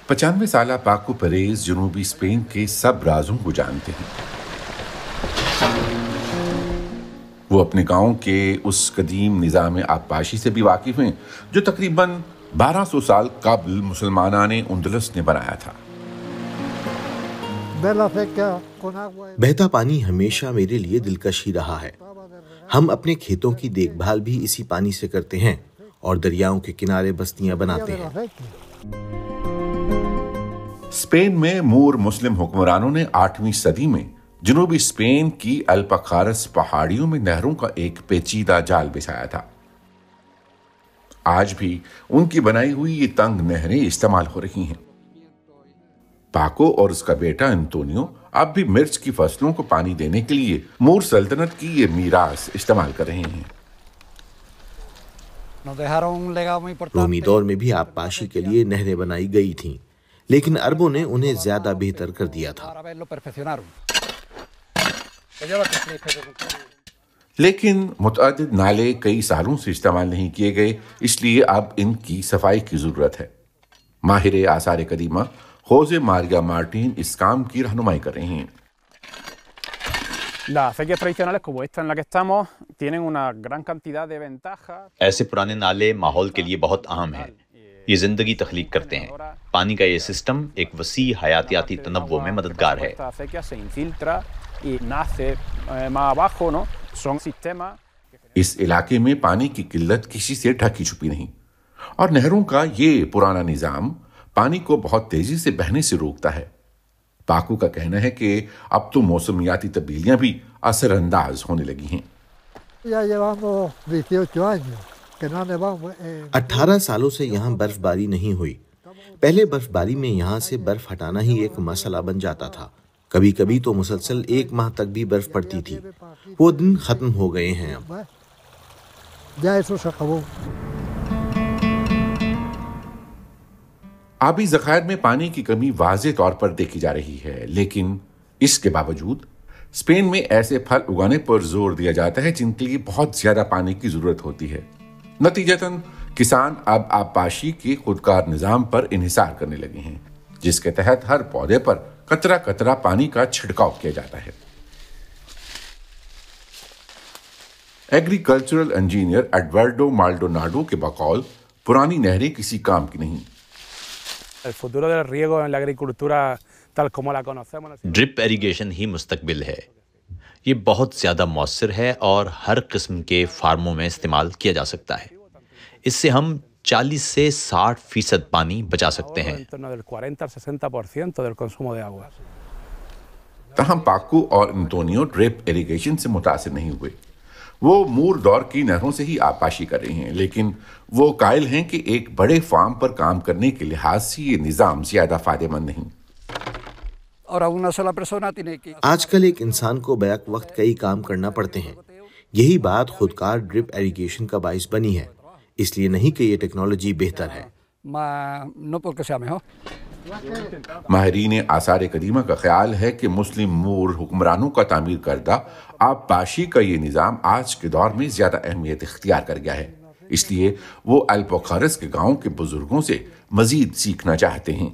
95 साला पाको परेज जनूबी स्पेन के सब राजों को जानते हैं। वो अपने गांव के उस कदीम निज़ाम आबपाशी से भी वाकिफ हैं जो तकरीबन 1200 साल कबल मुसलमाना ने उंदलस ने बनाया था। बहता पानी हमेशा मेरे लिए दिलकश ही रहा है। हम अपने खेतों की देखभाल भी इसी पानी से करते हैं और दरियाओं के किनारे बस्तियां बनाते हैं। स्पेन में मूर मुस्लिम हुक्मरानों ने 8वीं सदी में जनूबी स्पेन की अल्पखारस पहाड़ियों में नहरों का एक पेचीदा जाल बिछाया था। आज भी उनकी बनाई हुई ये तंग नहरें इस्तेमाल हो रही हैं। पाको और उसका बेटा एंटोनियो अब भी मिर्च की फसलों को पानी देने के लिए मूर सल्तनत की ये मीरास इस्तेमाल कर रहे हैं। रोमी दौर में भी आबपाशी के लिए नहरें बनाई गई थीं, लेकिन अरबों ने उन्हें ज्यादा बेहतर कर दिया था। लेकिन मुतअद्दिद नाले कई सालों से इस्तेमाल नहीं किए गए, इसलिए अब इनकी सफाई की जरूरत है। माहिर आसार कदीमा होजे मारिया मार्टिन इस काम की रहनुमाई कर रहे हैं। ऐसे पुराने नाले माहौल के लिए बहुत अहम हैं। ये जिंदगी तख्लीक करते हैं। पानी का ये सिस्टम एक वसी हयातियाती तनव्वुर में मददगार है। इस इलाके में पानी की किल्लत किसी से ढकी छुपी नहीं और नहरों का ये पुराना निजाम पानी को बहुत तेजी से बहने से रोकता है। पाकू का कहना है कि अब तो मौसमियाती तब्दीलियां भी असरअंदाज होने लगी हैं। 18 सालों से यहाँ बर्फबारी नहीं हुई। पहले बर्फबारी में यहाँ से बर्फ हटाना ही एक मसला बन जाता था। कभी कभी तो मुसलसल 1 माह तक भी बर्फ पड़ती थी। वो दिन खत्म हो गए हैं अब। आबी ज़खायर में पानी की कमी वाज़े तौर पर देखी जा रही है, लेकिन इसके बावजूद स्पेन में ऐसे फल उगाने पर जोर दिया जाता है जिनके लिए बहुत ज्यादा पानी की जरूरत होती है। नतीजतन किसान अब आबपाशी के खुदकार निजाम पर इन्हिसार करने लगे हैं, जिसके तहत हर पौधे पर कतरा कतरा पानी का छिड़काव किया जाता है। एग्रीकल्चरल इंजीनियर एडवर्डो माल्डोनाडो के बकौल पुरानी नहरें किसी काम की नहीं। ड्रिप इरिगेशन ही मुस्तकबिल है। ये बहुत ज़्यादा मौसर है और हर किस्म के फार्मों में इस्तेमाल किया जा सकता है। इससे हम 40 से 60% पानी बचा सकते हैं। तहम पाकू और एंटोनियो ड्रिप इरिगेशन से मुतासिर नहीं हुए। वो मूर दौर की नहरों से ही आबपाशी कर रहे हैं, लेकिन वो कायल हैं कि एक बड़े फार्म पर काम करने के लिहाज से ये निज़ाम ज्यादा फायदेमंद नहीं। आजकल एक इंसान को बैक वक्त कई काम करना पड़ते हैं। यही बात खुदकार ड्रिप इरिगेशन का बाइस बनी है। इसलिए नहीं कि ये टेक्नोलॉजी बेहतर है। माहिरीन आसार कदीमा का ख्याल है कि मुस्लिम मूर हुक्मरानों का तामीर करदा आबपाशी का ये निज़ाम आज के दौर में ज्यादा अहमियत इख्तियार कर गया है। इसलिए वो अल्पखारस के गांव के बुजुर्गों से मजीद सीखना चाहते हैं।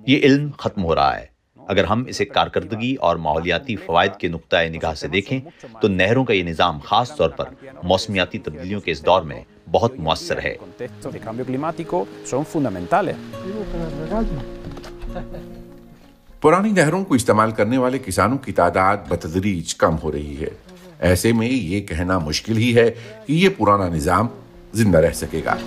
ये इल्म खत्म हो रहा है। अगर हम इसे कारकर्दगी और माहौलियाती फवायद के नुक्ता निगाह से देखें तो नहरों का ये निज़ाम खास तौर पर मौसमियाती तब्दीलियों के इस दौर में बहुत मुअस्सर है। पुरानी नहरों को इस्तेमाल करने वाले किसानों की तादाद बतदरीज कम हो रही है। ऐसे में ये कहना मुश्किल ही है कि ये पुराना निज़ाम जिंदा रह सकेगा।